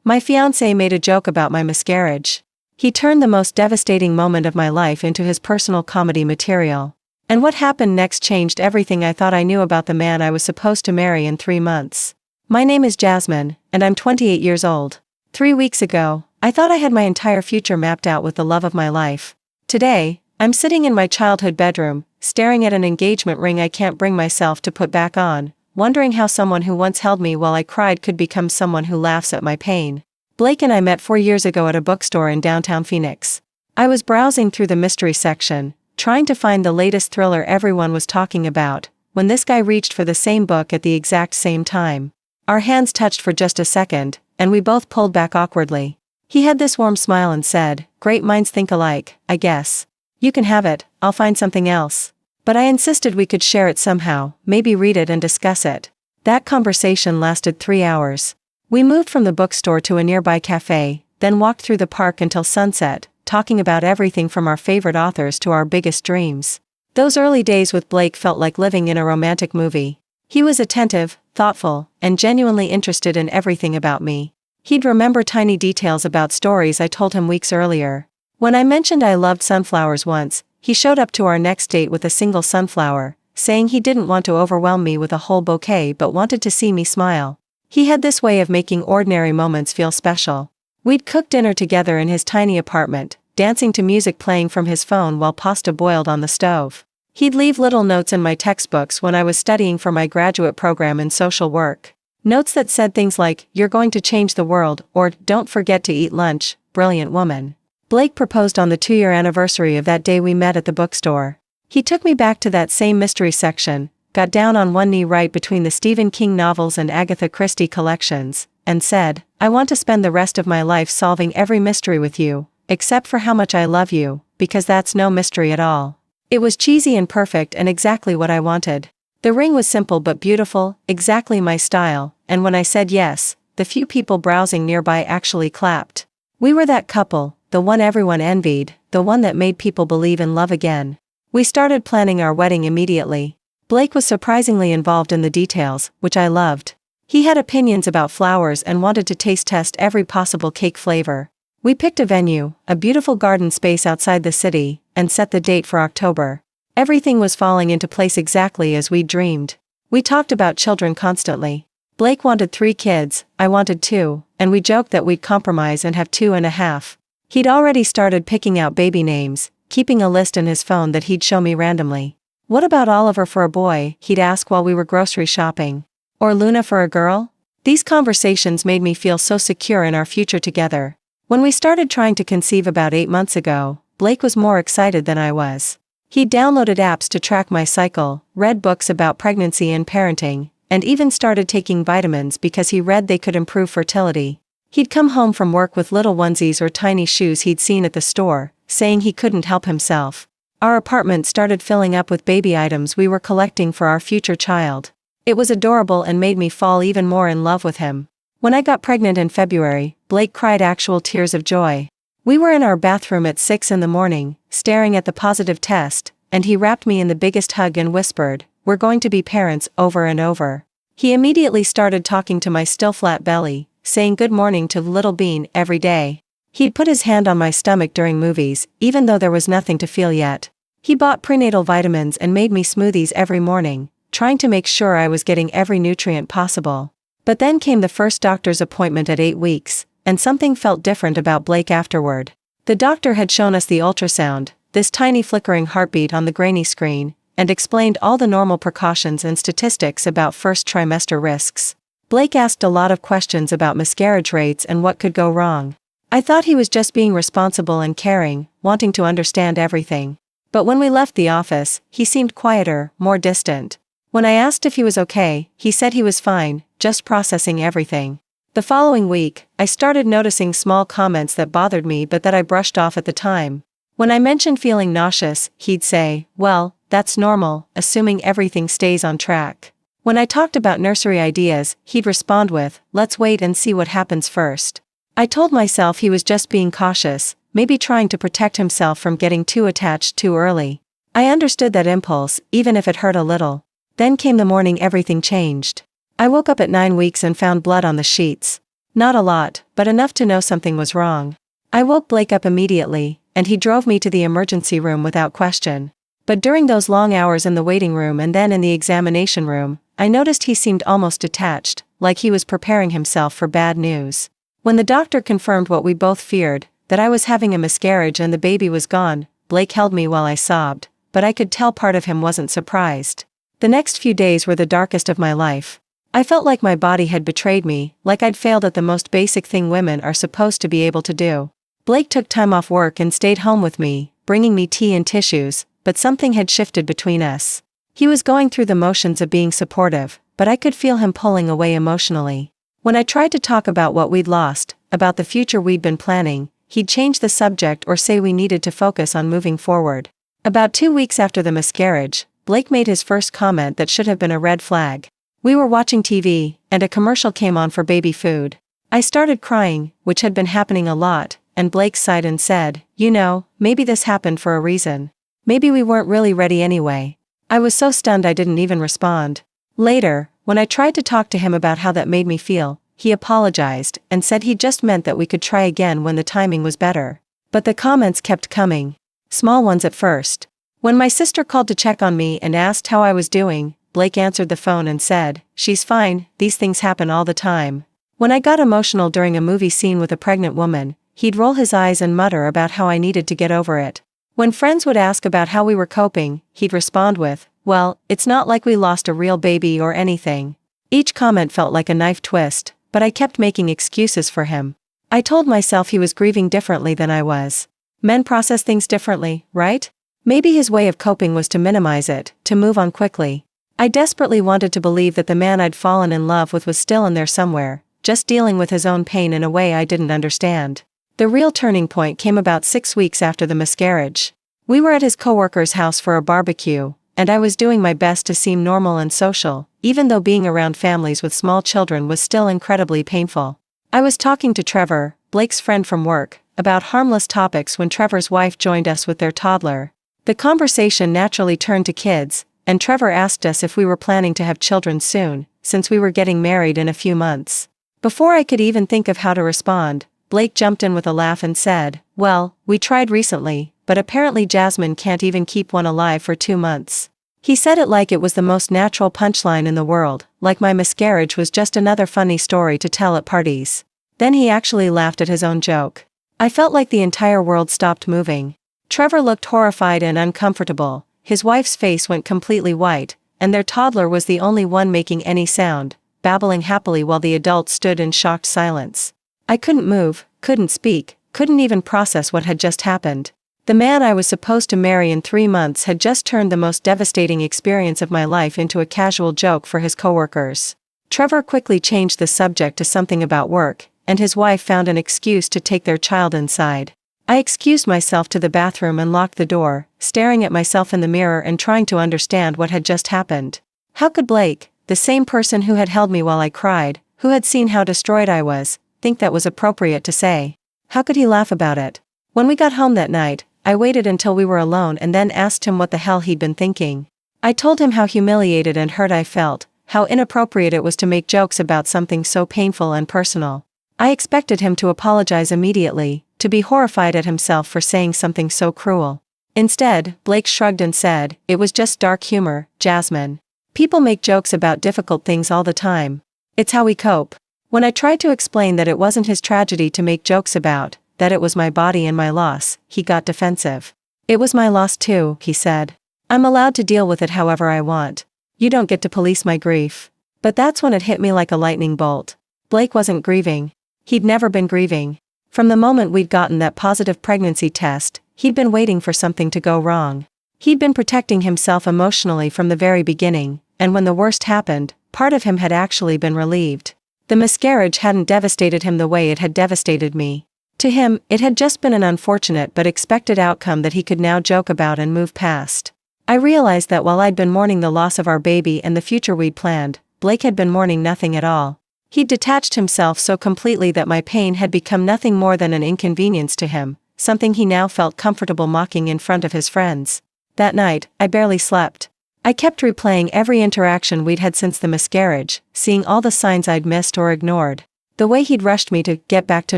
My fiancé made a joke about my miscarriage. He turned the most devastating moment of my life into his personal comedy material. And what happened next changed everything I thought I knew about the man I was supposed to marry in 3 months. My name is Jasmine, and I'm 28 years old. 3 weeks ago, I thought I had my entire future mapped out with the love of my life. Today, I'm sitting in my childhood bedroom, staring at an engagement ring I can't bring myself to put back on, wondering how someone who once held me while I cried could become someone who laughs at my pain. Blake and I met 4 years ago at a bookstore in downtown Phoenix. I was browsing through the mystery section, trying to find the latest thriller everyone was talking about, when this guy reached for the same book at the exact same time. Our hands touched for just a second, and we both pulled back awkwardly. He had this warm smile and said, "Great minds think alike, I guess. You can have it, I'll find something else." But I insisted we could share it somehow, maybe read it and discuss it. That conversation lasted 3 hours. We moved from the bookstore to a nearby cafe, then walked through the park until sunset, talking about everything from our favorite authors to our biggest dreams. Those early days with Blake felt like living in a romantic movie. He was attentive, thoughtful, and genuinely interested in everything about me. He'd remember tiny details about stories I told him weeks earlier. When I mentioned I loved sunflowers once, he showed up to our next date with a single sunflower, saying he didn't want to overwhelm me with a whole bouquet but wanted to see me smile. He had this way of making ordinary moments feel special. We'd cook dinner together in his tiny apartment, dancing to music playing from his phone while pasta boiled on the stove. He'd leave little notes in my textbooks when I was studying for my graduate program in social work. Notes that said things like, "You're going to change the world," or "Don't forget to eat lunch, brilliant woman." Blake proposed on the 2-year anniversary of that day we met at the bookstore. He took me back to that same mystery section, got down on one knee right between the Stephen King novels and Agatha Christie collections, and said, "I want to spend the rest of my life solving every mystery with you, except for how much I love you, because that's no mystery at all." It was cheesy and perfect and exactly what I wanted. The ring was simple but beautiful, exactly my style, and when I said yes, the few people browsing nearby actually clapped. We were that couple, the one everyone envied, the one that made people believe in love again. We started planning our wedding immediately. Blake was surprisingly involved in the details, which I loved. He had opinions about flowers and wanted to taste test every possible cake flavor. We picked a venue, a beautiful garden space outside the city, and set the date for October. Everything was falling into place exactly as we dreamed. We talked about children constantly. Blake wanted 3 kids, I wanted 2, and we joked that we'd compromise and have 2.5. He'd already started picking out baby names, keeping a list in his phone that he'd show me randomly. "What about Oliver for a boy?" he'd ask while we were grocery shopping. "Or Luna for a girl?" These conversations made me feel so secure in our future together. When we started trying to conceive about 8 months ago, Blake was more excited than I was. He downloaded apps to track my cycle, read books about pregnancy and parenting, and even started taking vitamins because he read they could improve fertility. He'd come home from work with little onesies or tiny shoes he'd seen at the store, saying he couldn't help himself. Our apartment started filling up with baby items we were collecting for our future child. It was adorable and made me fall even more in love with him. When I got pregnant in February, Blake cried actual tears of joy. We were in our bathroom at 6 in the morning, staring at the positive test, and he wrapped me in the biggest hug and whispered, "We're going to be parents," over and over. He immediately started talking to my still flat belly, saying good morning to Little Bean every day. He'd put his hand on my stomach during movies, even though there was nothing to feel yet. He bought prenatal vitamins and made me smoothies every morning, trying to make sure I was getting every nutrient possible. But then came the first doctor's appointment at 8 weeks, and something felt different about Blake afterward. The doctor had shown us the ultrasound, this tiny flickering heartbeat on the grainy screen, and explained all the normal precautions and statistics about first trimester risks. Blake asked a lot of questions about miscarriage rates and what could go wrong. I thought he was just being responsible and caring, wanting to understand everything. But when we left the office, he seemed quieter, more distant. When I asked if he was okay, he said he was fine, just processing everything. The following week, I started noticing small comments that bothered me but that I brushed off at the time. When I mentioned feeling nauseous, he'd say, "Well, that's normal, assuming everything stays on track." When I talked about nursery ideas, he'd respond with, "Let's wait and see what happens first." I told myself he was just being cautious, maybe trying to protect himself from getting too attached too early. I understood that impulse, even if it hurt a little. Then came the morning everything changed. I woke up at 9 weeks and found blood on the sheets. Not a lot, but enough to know something was wrong. I woke Blake up immediately, and he drove me to the emergency room without question. But during those long hours in the waiting room and then in the examination room, I noticed he seemed almost detached, like he was preparing himself for bad news. When the doctor confirmed what we both feared, that I was having a miscarriage and the baby was gone, Blake held me while I sobbed, but I could tell part of him wasn't surprised. The next few days were the darkest of my life. I felt like my body had betrayed me, like I'd failed at the most basic thing women are supposed to be able to do. Blake took time off work and stayed home with me, bringing me tea and tissues, but something had shifted between us. He was going through the motions of being supportive, but I could feel him pulling away emotionally. When I tried to talk about what we'd lost, about the future we'd been planning, he'd change the subject or say we needed to focus on moving forward. About 2 weeks after the miscarriage, Blake made his first comment that should have been a red flag. We were watching TV, and a commercial came on for baby food. I started crying, which had been happening a lot, and Blake sighed and said, "You know, maybe this happened for a reason. Maybe we weren't really ready anyway." I was so stunned I didn't even respond. Later, when I tried to talk to him about how that made me feel, he apologized and said he just meant that we could try again when the timing was better. But the comments kept coming. Small ones at first. When my sister called to check on me and asked how I was doing, Blake answered the phone and said, "She's fine, these things happen all the time." When I got emotional during a movie scene with a pregnant woman, he'd roll his eyes and mutter about how I needed to get over it. When friends would ask about how we were coping, he'd respond with, "Well, it's not like we lost a real baby or anything." Each comment felt like a knife twist, but I kept making excuses for him. I told myself he was grieving differently than I was. Men process things differently, right? Maybe his way of coping was to minimize it, to move on quickly. I desperately wanted to believe that the man I'd fallen in love with was still in there somewhere, just dealing with his own pain in a way I didn't understand. The real turning point came about 6 weeks after the miscarriage. We were at his coworker's house for a barbecue, and I was doing my best to seem normal and social, even though being around families with small children was still incredibly painful. I was talking to Trevor, Blake's friend from work, about harmless topics when Trevor's wife joined us with their toddler. The conversation naturally turned to kids, and Trevor asked us if we were planning to have children soon, since we were getting married in a few months. Before I could even think of how to respond, Blake jumped in with a laugh and said, "Well, we tried recently, but apparently Jasmine can't even keep one alive for 2 months." He said it like it was the most natural punchline in the world, like my miscarriage was just another funny story to tell at parties. Then he actually laughed at his own joke. I felt like the entire world stopped moving. Trevor looked horrified and uncomfortable, his wife's face went completely white, and their toddler was the only one making any sound, babbling happily while the adults stood in shocked silence. I couldn't move, couldn't speak, couldn't even process what had just happened. The man I was supposed to marry in 3 months had just turned the most devastating experience of my life into a casual joke for his coworkers. Trevor quickly changed the subject to something about work, and his wife found an excuse to take their child inside. I excused myself to the bathroom and locked the door, staring at myself in the mirror and trying to understand what had just happened. How could Blake, the same person who had held me while I cried, who had seen how destroyed I was, think that was appropriate to say? How could he laugh about it? When we got home that night, I waited until we were alone and then asked him what the hell he'd been thinking. I told him how humiliated and hurt I felt, how inappropriate it was to make jokes about something so painful and personal. I expected him to apologize immediately, to be horrified at himself for saying something so cruel. Instead, Blake shrugged and said, "It was just dark humor, Jasmine. People make jokes about difficult things all the time. It's how we cope." When I tried to explain that it wasn't his tragedy to make jokes about, that it was my body and my loss, he got defensive. "It was my loss too," he said. "I'm allowed to deal with it however I want. You don't get to police my grief." But that's when it hit me like a lightning bolt. Blake wasn't grieving. He'd never been grieving. From the moment we'd gotten that positive pregnancy test, he'd been waiting for something to go wrong. He'd been protecting himself emotionally from the very beginning, and when the worst happened, part of him had actually been relieved. The miscarriage hadn't devastated him the way it had devastated me. To him, it had just been an unfortunate but expected outcome that he could now joke about and move past. I realized that while I'd been mourning the loss of our baby and the future we'd planned, Blake had been mourning nothing at all. He'd detached himself so completely that my pain had become nothing more than an inconvenience to him, something he now felt comfortable mocking in front of his friends. That night, I barely slept. I kept replaying every interaction we'd had since the miscarriage, seeing all the signs I'd missed or ignored. The way he'd rushed me to get back to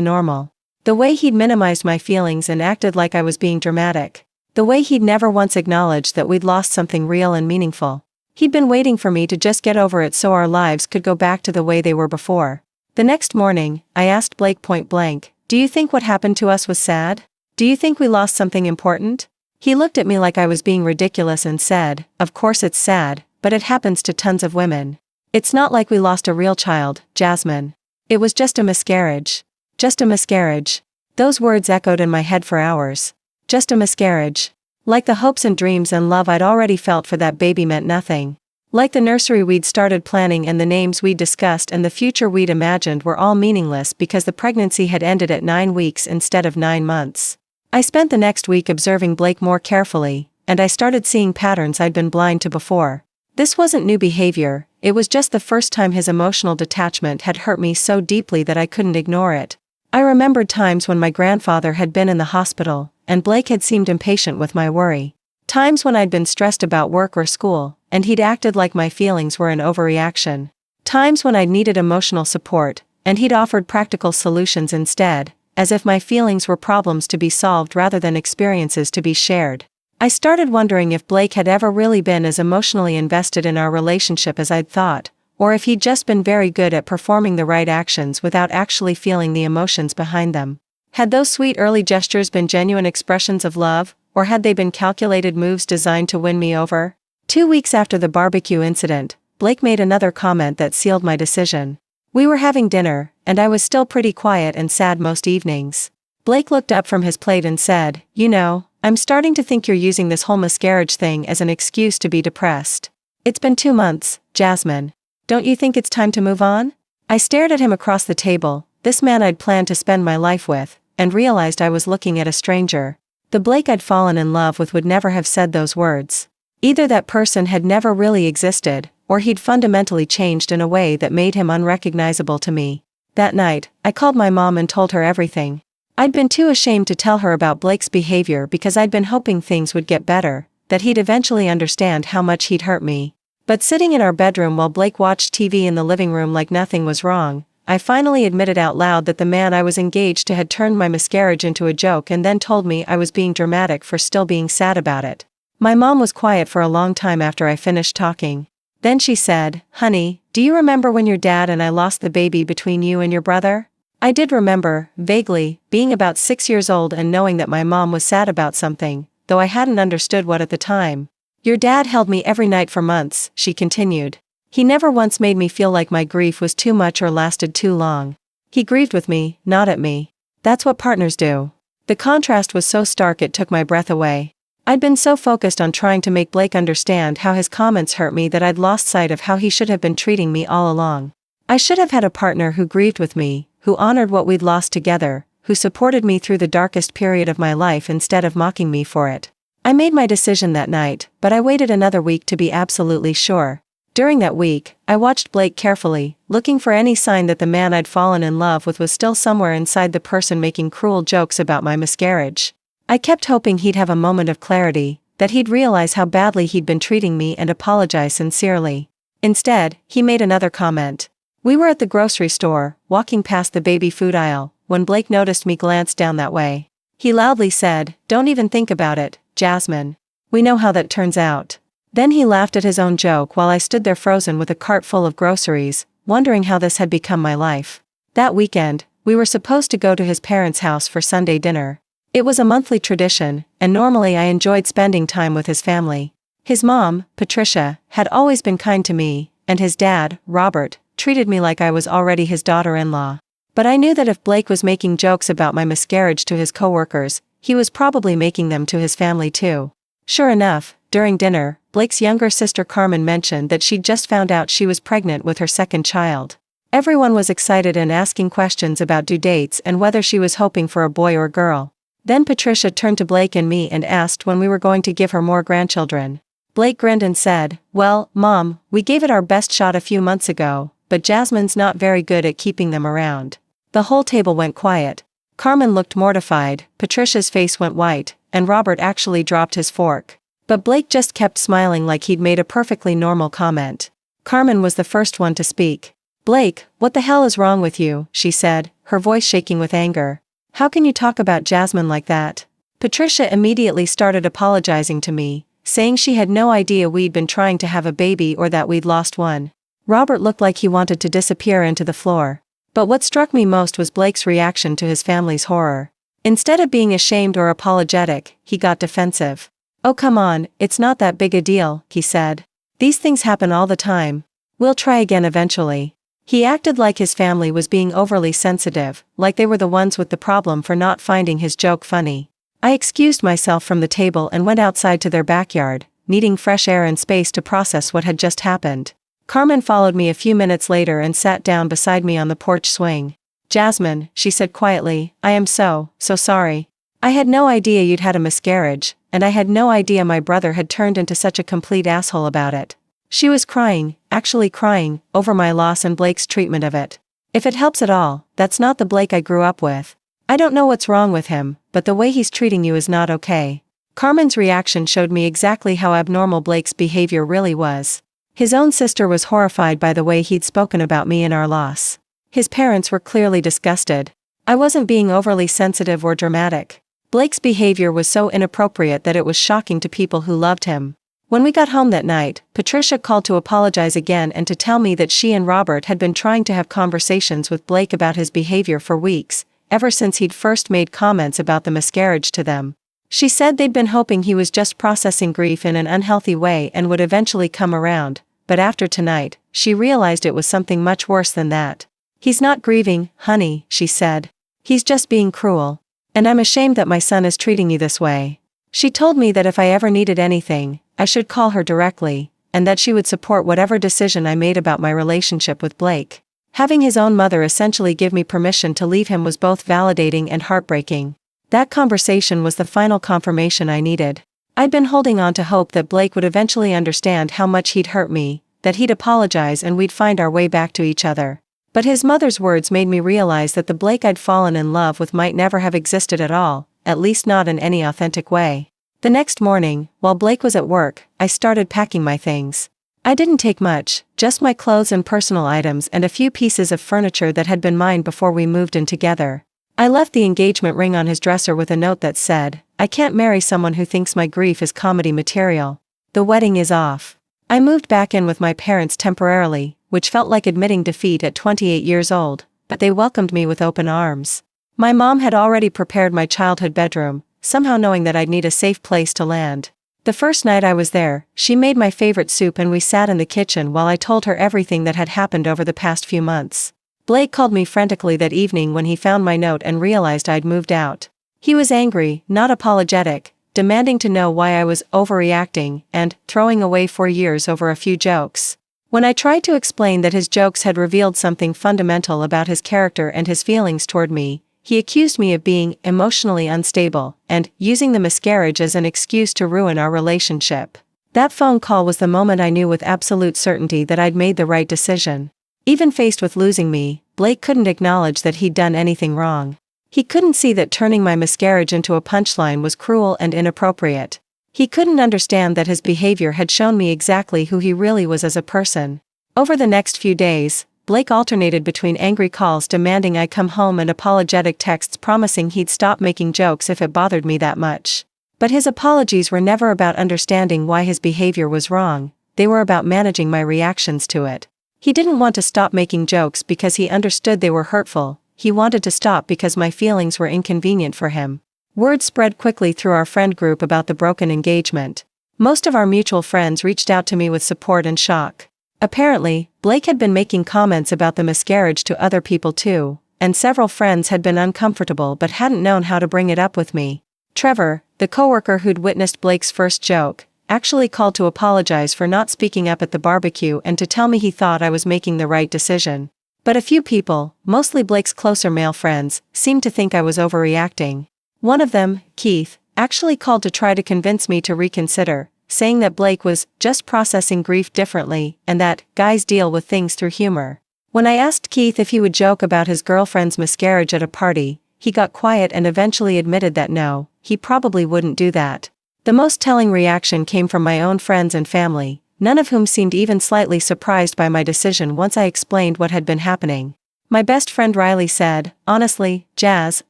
normal. The way he'd minimized my feelings and acted like I was being dramatic. The way he'd never once acknowledged that we'd lost something real and meaningful. He'd been waiting for me to just get over it so our lives could go back to the way they were before. The next morning, I asked Blake point blank, "Do you think what happened to us was sad? Do you think we lost something important?" He looked at me like I was being ridiculous and said, "Of course it's sad, but it happens to tons of women. It's not like we lost a real child, Jasmine. It was just a miscarriage. Just a miscarriage." Those words echoed in my head for hours. Just a miscarriage. Like the hopes and dreams and love I'd already felt for that baby meant nothing. Like the nursery we'd started planning and the names we'd discussed and the future we'd imagined were all meaningless because the pregnancy had ended at 9 weeks instead of 9 months. I spent the next week observing Blake more carefully, and I started seeing patterns I'd been blind to before. This wasn't new behavior, it was just the first time his emotional detachment had hurt me so deeply that I couldn't ignore it. I remembered times when my grandfather had been in the hospital, and Blake had seemed impatient with my worry. Times when I'd been stressed about work or school, and he'd acted like my feelings were an overreaction. Times when I'd needed emotional support, and he'd offered practical solutions instead, as if my feelings were problems to be solved rather than experiences to be shared. I started wondering if Blake had ever really been as emotionally invested in our relationship as I'd thought, or if he'd just been very good at performing the right actions without actually feeling the emotions behind them. Had those sweet early gestures been genuine expressions of love, or had they been calculated moves designed to win me over? 2 weeks after the barbecue incident, Blake made another comment that sealed my decision. We were having dinner, and I was still pretty quiet and sad most evenings. Blake looked up from his plate and said, "You know, I'm starting to think you're using this whole miscarriage thing as an excuse to be depressed. It's been 2 months, Jasmine. Don't you think it's time to move on?" I stared at him across the table, this man I'd planned to spend my life with, and realized I was looking at a stranger. The Blake I'd fallen in love with would never have said those words. Either that person had never really existed, or he'd fundamentally changed in a way that made him unrecognizable to me. That night, I called my mom and told her everything. I'd been too ashamed to tell her about Blake's behavior because I'd been hoping things would get better, that he'd eventually understand how much he'd hurt me. But sitting in our bedroom while Blake watched TV in the living room like nothing was wrong, I finally admitted out loud that the man I was engaged to had turned my miscarriage into a joke and then told me I was being dramatic for still being sad about it. My mom was quiet for a long time after I finished talking. Then she said, "Honey, do you remember when your dad and I lost the baby between you and your brother?" I did remember, vaguely, being about 6 years old and knowing that my mom was sad about something, though I hadn't understood what at the time. "Your dad held me every night for months," she continued. "He never once made me feel like my grief was too much or lasted too long. He grieved with me, not at me. That's what partners do." The contrast was so stark it took my breath away. I'd been so focused on trying to make Blake understand how his comments hurt me that I'd lost sight of how he should have been treating me all along. I should have had a partner who grieved with me, who honored what we'd lost together, who supported me through the darkest period of my life instead of mocking me for it. I made my decision that night, but I waited another week to be absolutely sure. During that week, I watched Blake carefully, looking for any sign that the man I'd fallen in love with was still somewhere inside the person making cruel jokes about my miscarriage. I kept hoping he'd have a moment of clarity, that he'd realize how badly he'd been treating me and apologize sincerely. Instead, he made another comment. We were at the grocery store, walking past the baby food aisle, when Blake noticed me glance down that way. He loudly said, "Don't even think about it, Jasmine. We know how that turns out." Then he laughed at his own joke while I stood there frozen with a cart full of groceries, wondering how this had become my life. That weekend, we were supposed to go to his parents' house for Sunday dinner. It was a monthly tradition, and normally I enjoyed spending time with his family. His mom, Patricia, had always been kind to me, and his dad, Robert, treated me like I was already his daughter-in-law. But I knew that if Blake was making jokes about my miscarriage to his coworkers, he was probably making them to his family too. Sure enough, during dinner, Blake's younger sister Carmen mentioned that she'd just found out she was pregnant with her second child. Everyone was excited and asking questions about due dates and whether she was hoping for a boy or girl. Then Patricia turned to Blake and me and asked when we were going to give her more grandchildren. Blake grinned and said, "Well, Mom, we gave it our best shot a few months ago, but Jasmine's not very good at keeping them around." The whole table went quiet. Carmen looked mortified, Patricia's face went white, and Robert actually dropped his fork. But Blake just kept smiling like he'd made a perfectly normal comment. Carmen was the first one to speak. "Blake, what the hell is wrong with you?" she said, her voice shaking with anger. "How can you talk about Jasmine like that?" Patricia immediately started apologizing to me, saying she had no idea we'd been trying to have a baby or that we'd lost one. Robert looked like he wanted to disappear into the floor. But what struck me most was Blake's reaction to his family's horror. Instead of being ashamed or apologetic, he got defensive. "Oh come on, it's not that big a deal," he said. "These things happen all the time. We'll try again eventually." He acted like his family was being overly sensitive, like they were the ones with the problem for not finding his joke funny. I excused myself from the table and went outside to their backyard, needing fresh air and space to process what had just happened. Carmen followed me a few minutes later and sat down beside me on the porch swing. "Jasmine," she said quietly, "I am so sorry. I had no idea you'd had a miscarriage, and I had no idea my brother had turned into such a complete asshole about it." She was crying, actually crying, over my loss and Blake's treatment of it. "If it helps at all, that's not the Blake I grew up with. I don't know what's wrong with him, but the way he's treating you is not okay." Carmen's reaction showed me exactly how abnormal Blake's behavior really was. His own sister was horrified by the way he'd spoken about me and our loss. His parents were clearly disgusted. I wasn't being overly sensitive or dramatic. Blake's behavior was so inappropriate that it was shocking to people who loved him. When we got home that night, Patricia called to apologize again and to tell me that she and Robert had been trying to have conversations with Blake about his behavior for weeks, ever since he'd first made comments about the miscarriage to them. She said they'd been hoping he was just processing grief in an unhealthy way and would eventually come around, but after tonight, she realized it was something much worse than that. "He's not grieving, honey," she said. "He's just being cruel. And I'm ashamed that my son is treating you this way." She told me that if I ever needed anything, I should call her directly, and that she would support whatever decision I made about my relationship with Blake. Having his own mother essentially give me permission to leave him was both validating and heartbreaking. That conversation was the final confirmation I needed. I'd been holding on to hope that Blake would eventually understand how much he'd hurt me, that he'd apologize and we'd find our way back to each other. But his mother's words made me realize that the Blake I'd fallen in love with might never have existed at all, at least not in any authentic way. The next morning, while Blake was at work, I started packing my things. I didn't take much, just my clothes and personal items and a few pieces of furniture that had been mine before we moved in together. I left the engagement ring on his dresser with a note that said, "I can't marry someone who thinks my grief is comedy material. The wedding is off." I moved back in with my parents temporarily, which felt like admitting defeat at 28 years old, but they welcomed me with open arms. My mom had already prepared my childhood bedroom, somehow knowing that I'd need a safe place to land. The first night I was there, she made my favorite soup and we sat in the kitchen while I told her everything that had happened over the past few months. Blake called me frantically that evening when he found my note and realized I'd moved out. He was angry, not apologetic, demanding to know why I was overreacting and throwing away 4 years over a few jokes. When I tried to explain that his jokes had revealed something fundamental about his character and his feelings toward me, he accused me of being emotionally unstable and using the miscarriage as an excuse to ruin our relationship. That phone call was the moment I knew with absolute certainty that I'd made the right decision. Even faced with losing me, Blake couldn't acknowledge that he'd done anything wrong. He couldn't see that turning my miscarriage into a punchline was cruel and inappropriate. He couldn't understand that his behavior had shown me exactly who he really was as a person. Over the next few days, Blake alternated between angry calls demanding I come home and apologetic texts promising he'd stop making jokes if it bothered me that much. But his apologies were never about understanding why his behavior was wrong, they were about managing my reactions to it. He didn't want to stop making jokes because he understood they were hurtful, he wanted to stop because my feelings were inconvenient for him. Word spread quickly through our friend group about the broken engagement. Most of our mutual friends reached out to me with support and shock. Apparently, Blake had been making comments about the miscarriage to other people too, and several friends had been uncomfortable but hadn't known how to bring it up with me. Trevor, the coworker who'd witnessed Blake's first joke, actually called to apologize for not speaking up at the barbecue and to tell me he thought I was making the right decision. But a few people, mostly Blake's closer male friends, seemed to think I was overreacting. One of them, Keith, actually called to try to convince me to reconsider, saying that Blake was just processing grief differently and that guys deal with things through humor. When I asked Keith if he would joke about his girlfriend's miscarriage at a party, he got quiet and eventually admitted that no, he probably wouldn't do that. The most telling reaction came from my own friends and family, none of whom seemed even slightly surprised by my decision once I explained what had been happening. My best friend Riley said, "Honestly, Jazz,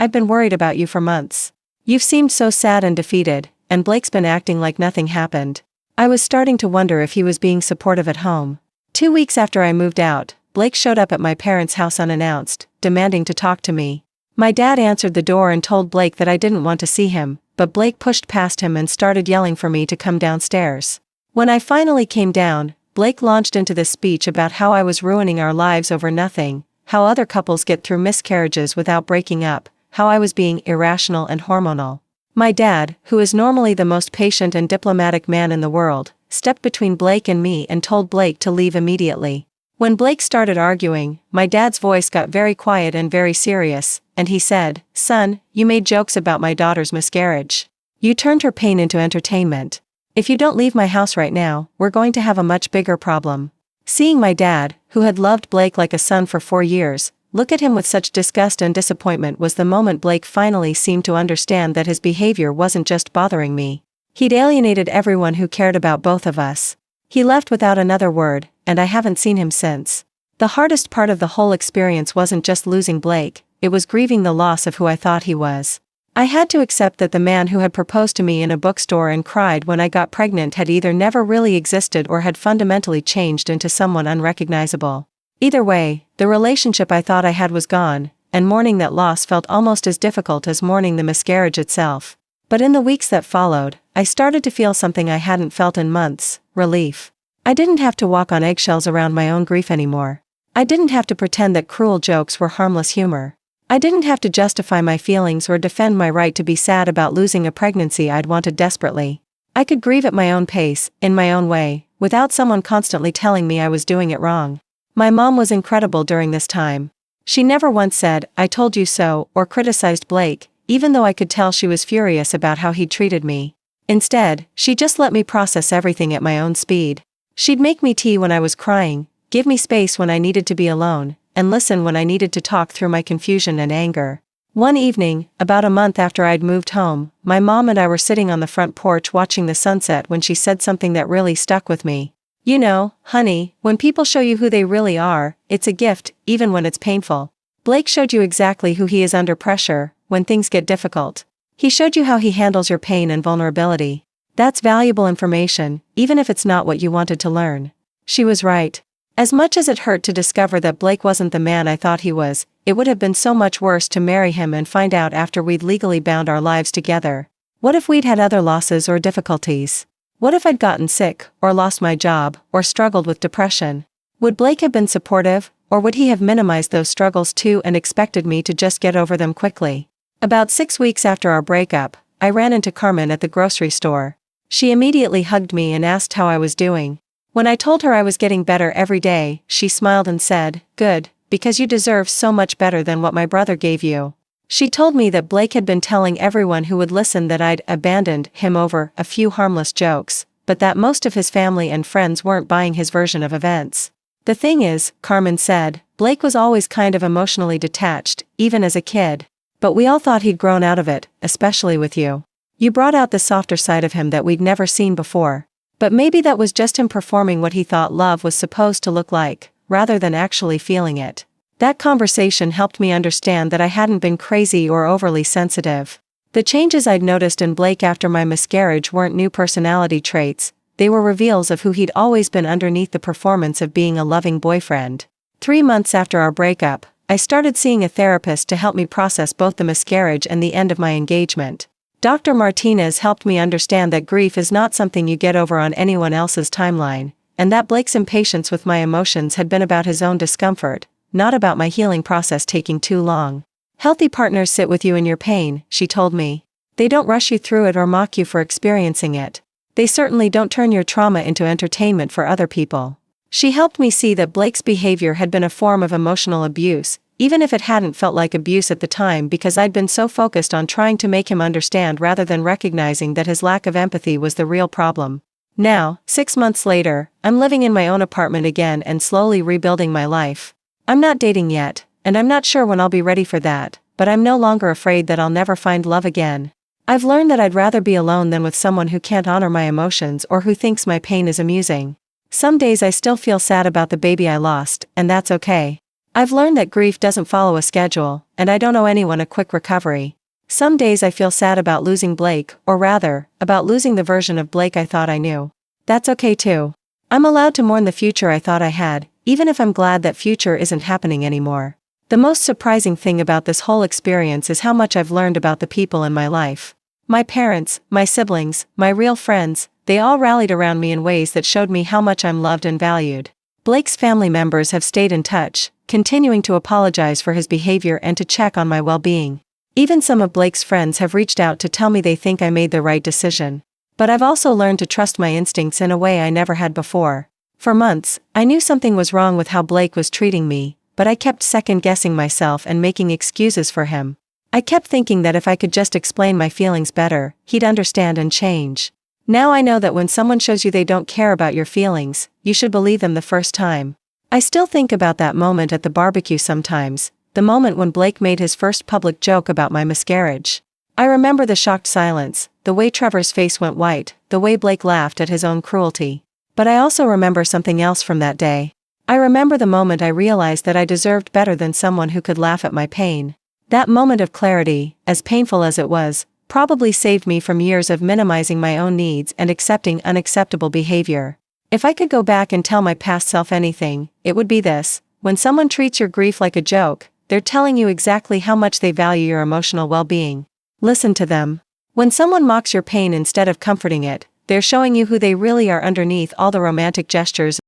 I've been worried about you for months. You've seemed so sad and defeated, and Blake's been acting like nothing happened." I was starting to wonder if he was being supportive at home. 2 weeks after I moved out, Blake showed up at my parents' house unannounced, demanding to talk to me. My dad answered the door and told Blake that I didn't want to see him, but Blake pushed past him and started yelling for me to come downstairs. When I finally came down, Blake launched into this speech about how I was ruining our lives over nothing, how other couples get through miscarriages without breaking up, how I was being irrational and hormonal. My dad, who is normally the most patient and diplomatic man in the world, stepped between Blake and me and told Blake to leave immediately. When Blake started arguing, my dad's voice got very quiet and very serious, and he said, "Son, you made jokes about my daughter's miscarriage. You turned her pain into entertainment. If you don't leave my house right now, we're going to have a much bigger problem." Seeing my dad, who had loved Blake like a son for 4 years, look at him with such disgust and disappointment was the moment Blake finally seemed to understand that his behavior wasn't just bothering me. He'd alienated everyone who cared about both of us. He left without another word, and I haven't seen him since. The hardest part of the whole experience wasn't just losing Blake, it was grieving the loss of who I thought he was. I had to accept that the man who had proposed to me in a bookstore and cried when I got pregnant had either never really existed or had fundamentally changed into someone unrecognizable. Either way, the relationship I thought I had was gone, and mourning that loss felt almost as difficult as mourning the miscarriage itself. But in the weeks that followed, I started to feel something I hadn't felt in months: relief. I didn't have to walk on eggshells around my own grief anymore. I didn't have to pretend that cruel jokes were harmless humor. I didn't have to justify my feelings or defend my right to be sad about losing a pregnancy I'd wanted desperately. I could grieve at my own pace, in my own way, without someone constantly telling me I was doing it wrong. My mom was incredible during this time. She never once said, "I told you so," or criticized Blake, even though I could tell she was furious about how he treated me. Instead, she just let me process everything at my own speed. She'd make me tea when I was crying, give me space when I needed to be alone, and listen when I needed to talk through my confusion and anger. One evening, about a month after I'd moved home, my mom and I were sitting on the front porch watching the sunset when she said something that really stuck with me. "You know, honey, when people show you who they really are, it's a gift, even when it's painful. Blake showed you exactly who he is under pressure, when things get difficult. He showed you how he handles your pain and vulnerability. That's valuable information, even if it's not what you wanted to learn." She was right. As much as it hurt to discover that Blake wasn't the man I thought he was, it would have been so much worse to marry him and find out after we'd legally bound our lives together. What if we'd had other losses or difficulties? What if I'd gotten sick, or lost my job, or struggled with depression? Would Blake have been supportive, or would he have minimized those struggles too and expected me to just get over them quickly? About 6 weeks after our breakup, I ran into Carmen at the grocery store. She immediately hugged me and asked how I was doing. When I told her I was getting better every day, she smiled and said, "Good, because you deserve so much better than what my brother gave you." She told me that Blake had been telling everyone who would listen that I'd abandoned him over a few harmless jokes, but that most of his family and friends weren't buying his version of events. "The thing is," Carmen said, "Blake was always kind of emotionally detached, even as a kid. But we all thought he'd grown out of it, especially with you. You brought out the softer side of him that we'd never seen before. But maybe that was just him performing what he thought love was supposed to look like, rather than actually feeling it." That conversation helped me understand that I hadn't been crazy or overly sensitive. The changes I'd noticed in Blake after my miscarriage weren't new personality traits, they were reveals of who he'd always been underneath the performance of being a loving boyfriend. 3 months after our breakup, I started seeing a therapist to help me process both the miscarriage and the end of my engagement. Dr. Martinez helped me understand that grief is not something you get over on anyone else's timeline, and that Blake's impatience with my emotions had been about his own discomfort, not about my healing process taking too long. "Healthy partners sit with you in your pain," she told me. "They don't rush you through it or mock you for experiencing it. They certainly don't turn your trauma into entertainment for other people." She helped me see that Blake's behavior had been a form of emotional abuse, even if it hadn't felt like abuse at the time because I'd been so focused on trying to make him understand rather than recognizing that his lack of empathy was the real problem. Now, 6 months later, I'm living in my own apartment again and slowly rebuilding my life. I'm not dating yet, and I'm not sure when I'll be ready for that, but I'm no longer afraid that I'll never find love again. I've learned that I'd rather be alone than with someone who can't honor my emotions or who thinks my pain is amusing. Some days I still feel sad about the baby I lost, and that's okay. I've learned that grief doesn't follow a schedule, and I don't owe anyone a quick recovery. Some days I feel sad about losing Blake, or rather, about losing the version of Blake I thought I knew. That's okay too. I'm allowed to mourn the future I thought I had, even if I'm glad that future isn't happening anymore. The most surprising thing about this whole experience is how much I've learned about the people in my life. My parents, my siblings, my real friends, they all rallied around me in ways that showed me how much I'm loved and valued. Blake's family members have stayed in touch, continuing to apologize for his behavior and to check on my well-being. Even some of Blake's friends have reached out to tell me they think I made the right decision. But I've also learned to trust my instincts in a way I never had before. For months, I knew something was wrong with how Blake was treating me, but I kept second-guessing myself and making excuses for him. I kept thinking that if I could just explain my feelings better, he'd understand and change. Now I know that when someone shows you they don't care about your feelings, you should believe them the first time. I still think about that moment at the barbecue sometimes, the moment when Blake made his first public joke about my miscarriage. I remember the shocked silence, the way Trevor's face went white, the way Blake laughed at his own cruelty. But I also remember something else from that day. I remember the moment I realized that I deserved better than someone who could laugh at my pain. That moment of clarity, as painful as it was, probably saved me from years of minimizing my own needs and accepting unacceptable behavior. If I could go back and tell my past self anything, it would be this: when someone treats your grief like a joke, they're telling you exactly how much they value your emotional well-being. Listen to them. When someone mocks your pain instead of comforting it, they're showing you who they really are underneath all the romantic gestures